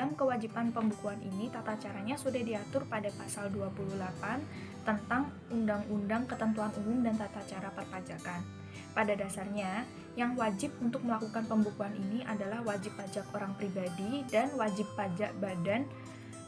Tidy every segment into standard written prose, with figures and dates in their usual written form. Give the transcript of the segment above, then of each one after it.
dalam kewajiban pembukuan ini tata caranya sudah diatur pada pasal 28 tentang Undang-Undang Ketentuan Umum dan Tata Cara Perpajakan. Pada dasarnya, yang wajib untuk melakukan pembukuan ini adalah wajib pajak orang pribadi dan wajib pajak badan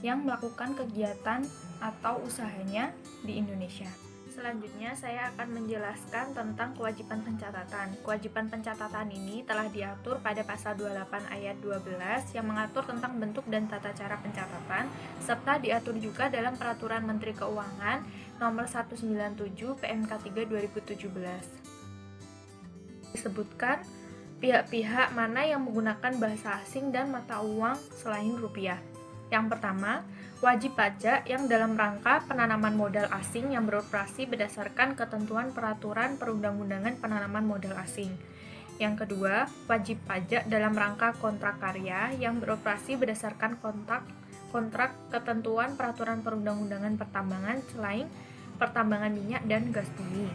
yang melakukan kegiatan atau usahanya di Indonesia. Selanjutnya, saya akan menjelaskan tentang kewajiban pencatatan. Kewajiban pencatatan ini telah diatur pada pasal 28 ayat 12 yang mengatur tentang bentuk dan tata cara pencatatan, serta diatur juga dalam Peraturan Menteri Keuangan Nomor 197 PMK 3 2017. Disebutkan pihak-pihak mana yang menggunakan bahasa asing dan mata uang selain rupiah. Yang pertama, wajib pajak yang dalam rangka penanaman modal asing yang beroperasi berdasarkan ketentuan peraturan perundang-undangan penanaman modal asing. Yang kedua, wajib pajak dalam rangka kontrak karya yang beroperasi berdasarkan kontrak ketentuan peraturan perundang-undangan pertambangan selain pertambangan minyak dan gas bumi.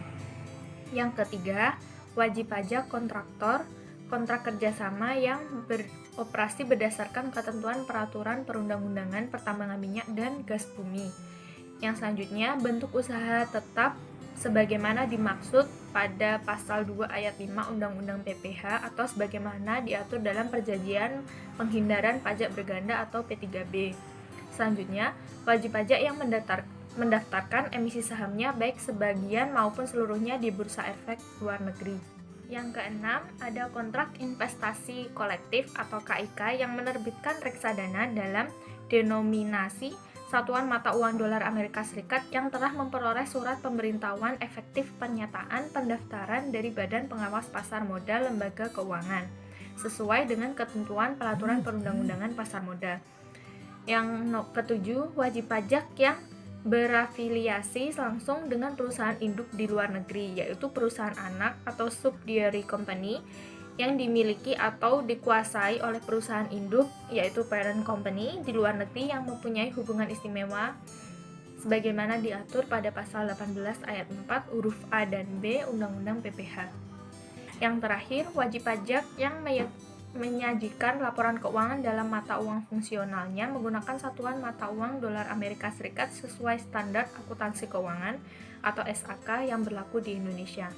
Yang ketiga, wajib pajak kontraktor kontrak kerjasama yang beroperasi berdasarkan ketentuan peraturan perundang-undangan pertambangan minyak dan gas bumi. Yang selanjutnya, bentuk usaha tetap sebagaimana dimaksud pada pasal 2 ayat 5 Undang-Undang PPH atau sebagaimana diatur dalam Perjanjian Penghindaran Pajak Berganda atau P3B. Selanjutnya, wajib pajak yang mendaftarkan emisi sahamnya baik sebagian maupun seluruhnya di Bursa Efek Luar Negeri. Yang keenam, ada kontrak investasi kolektif atau KIK yang menerbitkan reksadana dalam denominasi satuan mata uang dolar Amerika Serikat yang telah memperoleh surat pemberitahuan efektif pernyataan pendaftaran dari Badan Pengawas Pasar Modal Lembaga Keuangan sesuai dengan ketentuan peraturan perundang-undangan pasar modal. Yang ketujuh, wajib pajak yang berafiliasi langsung dengan perusahaan induk di luar negeri, yaitu perusahaan anak atau subsidiary company yang dimiliki atau dikuasai oleh perusahaan induk, yaitu parent company di luar negeri yang mempunyai hubungan istimewa sebagaimana diatur pada pasal 18 ayat 4 huruf A dan B Undang-Undang PPH. Yang terakhir, wajib pajak yang menyajikan laporan keuangan dalam mata uang fungsionalnya menggunakan satuan mata uang dolar Amerika Serikat sesuai standar akuntansi keuangan atau SAK yang berlaku di Indonesia.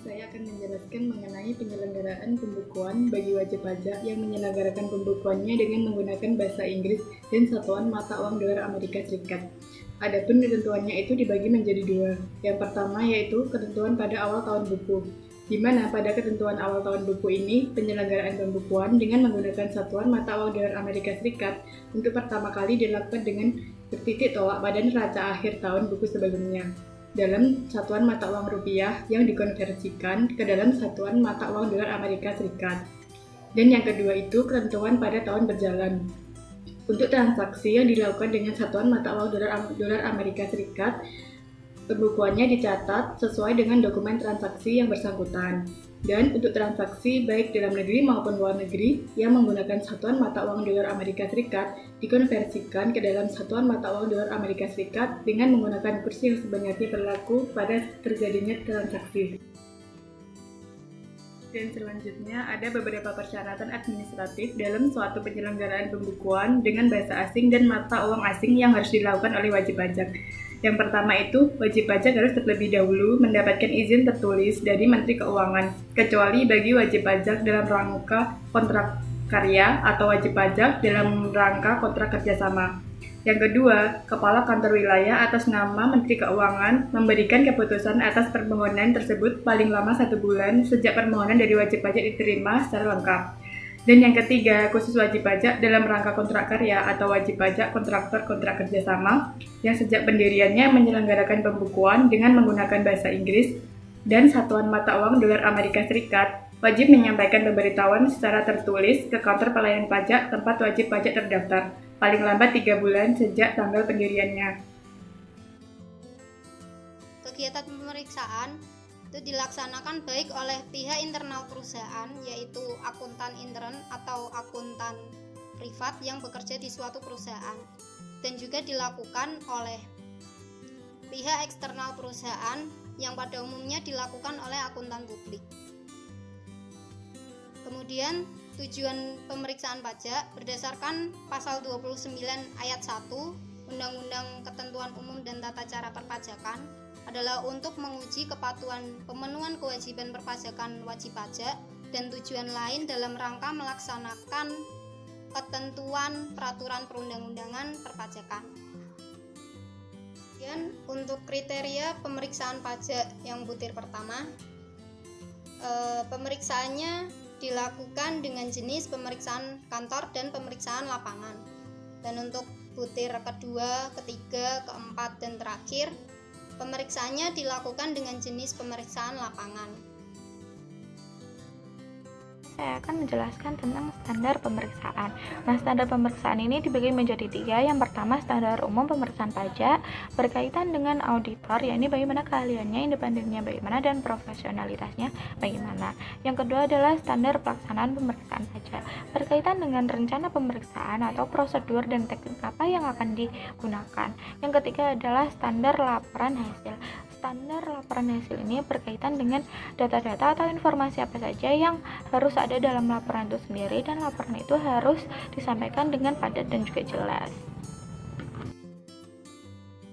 Saya akan menjelaskan mengenai penyelenggaraan pembukuan bagi wajib pajak yang menyelenggarakan pembukuannya dengan menggunakan bahasa Inggris dan satuan mata uang dolar Amerika Serikat. Adapun ketentuannya itu dibagi menjadi dua. Yang pertama yaitu ketentuan pada awal tahun buku, di mana pada ketentuan awal tahun buku ini, penyelenggaraan pembukuan dengan menggunakan satuan mata uang dolar Amerika Serikat untuk pertama kali dilakukan dengan bertitik tolak pada neraca akhir tahun buku sebelumnya, dalam satuan mata uang rupiah yang dikonversikan ke dalam satuan mata uang dolar Amerika Serikat. Dan yang kedua itu ketentuan pada tahun berjalan. Untuk transaksi yang dilakukan dengan satuan mata uang dolar Amerika Serikat, pembukuannya dicatat sesuai dengan dokumen transaksi yang bersangkutan. Dan untuk transaksi baik dalam negeri maupun luar negeri yang menggunakan satuan mata uang dolar Amerika Serikat dikonversikan ke dalam satuan mata uang dolar Amerika Serikat dengan menggunakan kurs yang sebenarnya berlaku pada terjadinya transaksi. Dan selanjutnya ada beberapa persyaratan administratif dalam suatu penyelenggaraan pembukuan dengan bahasa asing dan mata uang asing yang harus dilakukan oleh wajib pajak. Yang pertama itu, wajib pajak harus terlebih dahulu mendapatkan izin tertulis dari Menteri Keuangan, kecuali bagi wajib pajak dalam rangka kontrak karya atau wajib pajak dalam rangka kontrak kerjasama. Yang kedua, Kepala Kantor Wilayah atas nama Menteri Keuangan memberikan keputusan atas permohonan tersebut paling lama 1 bulan sejak permohonan dari wajib pajak diterima secara lengkap. Dan yang ketiga, khusus wajib pajak dalam rangka kontrak karya atau wajib pajak kontraktor kontrak kerjasama yang sejak pendiriannya menyelenggarakan pembukuan dengan menggunakan bahasa Inggris dan satuan mata uang dolar Amerika Serikat wajib menyampaikan pemberitahuan secara tertulis ke kantor pelayanan pajak tempat wajib pajak terdaftar, paling lambat 3 bulan sejak tanggal pendiriannya. Kegiatan pemeriksaan itu dilaksanakan baik oleh pihak internal perusahaan, yaitu akuntan intern atau akuntan privat yang bekerja di suatu perusahaan, dan juga dilakukan oleh pihak eksternal perusahaan yang pada umumnya dilakukan oleh akuntan publik. Kemudian tujuan pemeriksaan pajak berdasarkan pasal 29 ayat 1 Undang-Undang Ketentuan Umum dan Tata Cara Perpajakan adalah untuk menguji kepatuhan pemenuhan kewajiban perpajakan wajib pajak dan tujuan lain dalam rangka melaksanakan ketentuan peraturan perundang-undangan perpajakan. Kemudian untuk kriteria pemeriksaan pajak yang butir pertama, pemeriksaannya dilakukan dengan jenis pemeriksaan kantor dan pemeriksaan lapangan. Dan untuk butir kedua, ketiga, keempat, dan terakhir, pemeriksaannya dilakukan dengan jenis pemeriksaan lapangan. Saya akan menjelaskan tentang standar pemeriksaan. Nah, standar pemeriksaan ini dibagi menjadi 3. Yang pertama, standar umum pemeriksaan pajak berkaitan dengan auditor, yakni bagaimana keahliannya, independennya bagaimana, dan profesionalitasnya bagaimana. Yang kedua adalah standar pelaksanaan pemeriksaan pajak berkaitan dengan rencana pemeriksaan atau prosedur dan teknik apa yang akan digunakan. Yang ketiga adalah standar laporan hasil. Standar laporan hasil ini berkaitan dengan data-data atau informasi apa saja yang harus ada dalam laporan itu sendiri, dan laporan itu harus disampaikan dengan padat dan juga jelas.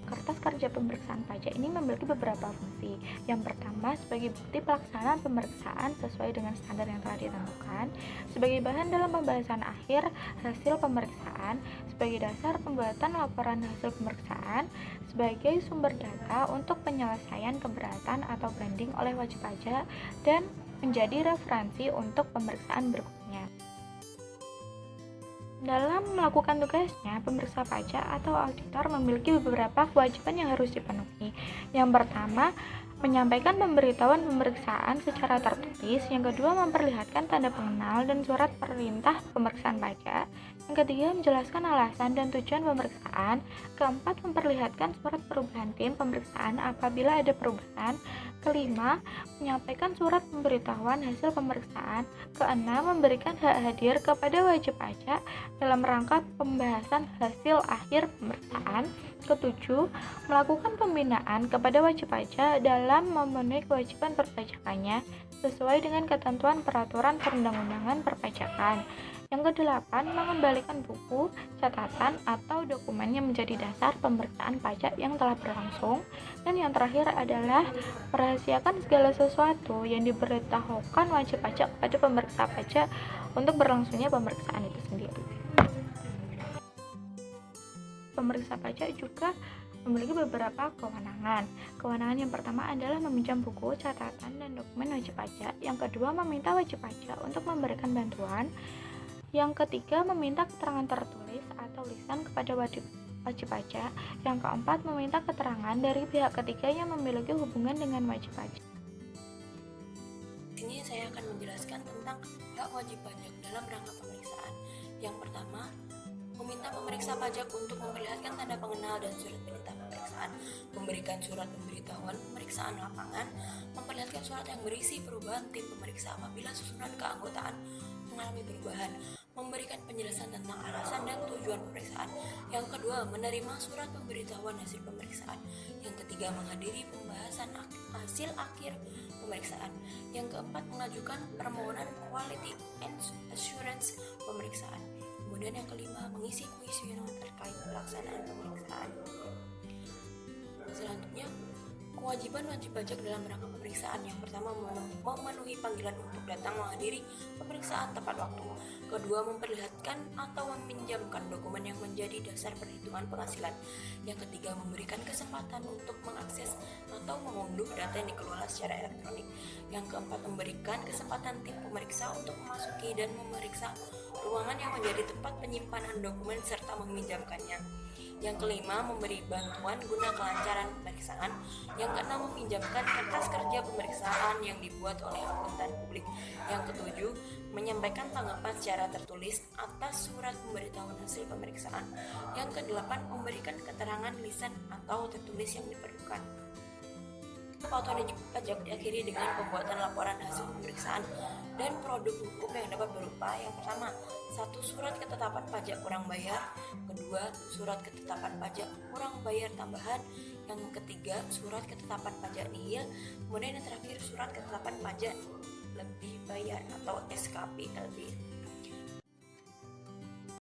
Kertas kerja pemeriksaan pajak ini memiliki beberapa fungsi. Yang pertama, sebagai bukti pelaksanaan pemeriksaan sesuai dengan standar yang telah ditentukan, sebagai bahan dalam pembahasan akhir hasil pemeriksaan, sebagai dasar pembuatan laporan hasil pemeriksaan, sebagai sumber data untuk penyelesaian keberatan atau banding oleh wajib pajak, dan menjadi referensi untuk pemeriksaan berikutnya. Dalam melakukan tugasnya, pemeriksa pajak atau auditor memiliki beberapa kewajiban yang harus dipenuhi. Yang pertama, menyampaikan pemberitahuan pemeriksaan secara tertulis. Yang kedua, memperlihatkan tanda pengenal dan surat perintah pemeriksaan pajak. Yang ketiga, menjelaskan alasan dan tujuan pemeriksaan. Keempat, memperlihatkan surat perubahan tim pemeriksaan apabila ada perubahan. Kelima, menyampaikan surat pemberitahuan hasil pemeriksaan. Keenam, memberikan hak hadir kepada wajib pajak dalam rangka pembahasan hasil akhir pemeriksaan. Ketujuh, melakukan pembinaan kepada wajib pajak dalam memenuhi kewajiban perpajakannya sesuai dengan ketentuan peraturan perundang-undangan perpajakan. Yang kedelapan, mengembalikan buku, catatan, atau dokumen yang menjadi dasar pemeriksaan pajak yang telah berlangsung. Dan yang terakhir adalah merahasiakan segala sesuatu yang diberitahukan wajib pajak kepada pemeriksa pajak untuk berlangsungnya pemeriksaan itu sendiri. Pemeriksa pajak juga memiliki beberapa kewenangan. Kewenangan yang pertama adalah meminjam buku, catatan, dan dokumen wajib pajak. Yang kedua, meminta wajib pajak untuk memberikan bantuan. Yang ketiga, meminta keterangan tertulis atau lisan kepada wajib pajak. Yang keempat, meminta keterangan dari pihak ketiga yang memiliki hubungan dengan wajib pajak. Di sini saya akan menjelaskan tentang hak wajib pajak dalam rangka pemeriksaan. Yang pertama, meminta pemeriksa pajak untuk memperlihatkan tanda pengenal dan surat perintah pemeriksaan, memberikan surat pemberitahuan pemeriksaan lapangan, memperlihatkan surat yang berisi perubahan tim pemeriksa apabila susunan keanggotaan mengalami perubahan, memberikan penjelasan tentang alasan dan tujuan pemeriksaan. Yang kedua, menerima surat pemberitahuan hasil pemeriksaan. Yang ketiga, menghadiri pembahasan hasil akhir pemeriksaan. Yang keempat, mengajukan permohonan quality assurance pemeriksaan. Kemudian yang kelima, mengisi kuesioner terkait pelaksanaan pemeriksaan. Selanjutnya, kewajiban wajib pajak dalam rangka pemeriksaan. Yang pertama, memenuhi panggilan untuk datang menghadiri pemeriksaan tepat waktu. Kedua, memperlihatkan atau meminjamkan dokumen yang menjadi dasar perhitungan penghasilan. Yang ketiga, memberikan kesempatan untuk mengakses atau mengunduh data yang dikelola secara elektronik. Yang keempat, memberikan kesempatan tim pemeriksa untuk memasuki dan memeriksa ruangan yang menjadi tempat penyimpanan dokumen serta meminjamkannya. Yang kelima, memberi bantuan guna kelancaran pemeriksaan. Yang keenam, meminjamkan kertas kerja pemeriksaan yang dibuat oleh akuntan publik. Yang ketujuh, menyampaikan tanggapan secara tertulis atas surat pemberitahuan hasil pemeriksaan. Yang kedelapan, memberikan keterangan lisan atau tertulis yang diperlukan. Kepatuhan wajib pajak diakhiri dengan pembuatan laporan hasil pemeriksaan dan produk hukum yang dapat berupa: yang pertama, 1. Surat ketetapan pajak kurang bayar. Kedua, surat ketetapan pajak kurang bayar tambahan. Yang ketiga, surat ketetapan pajak nihil. Kemudian yang terakhir, surat ketetapan pajak lebih bayar atau SKPLB.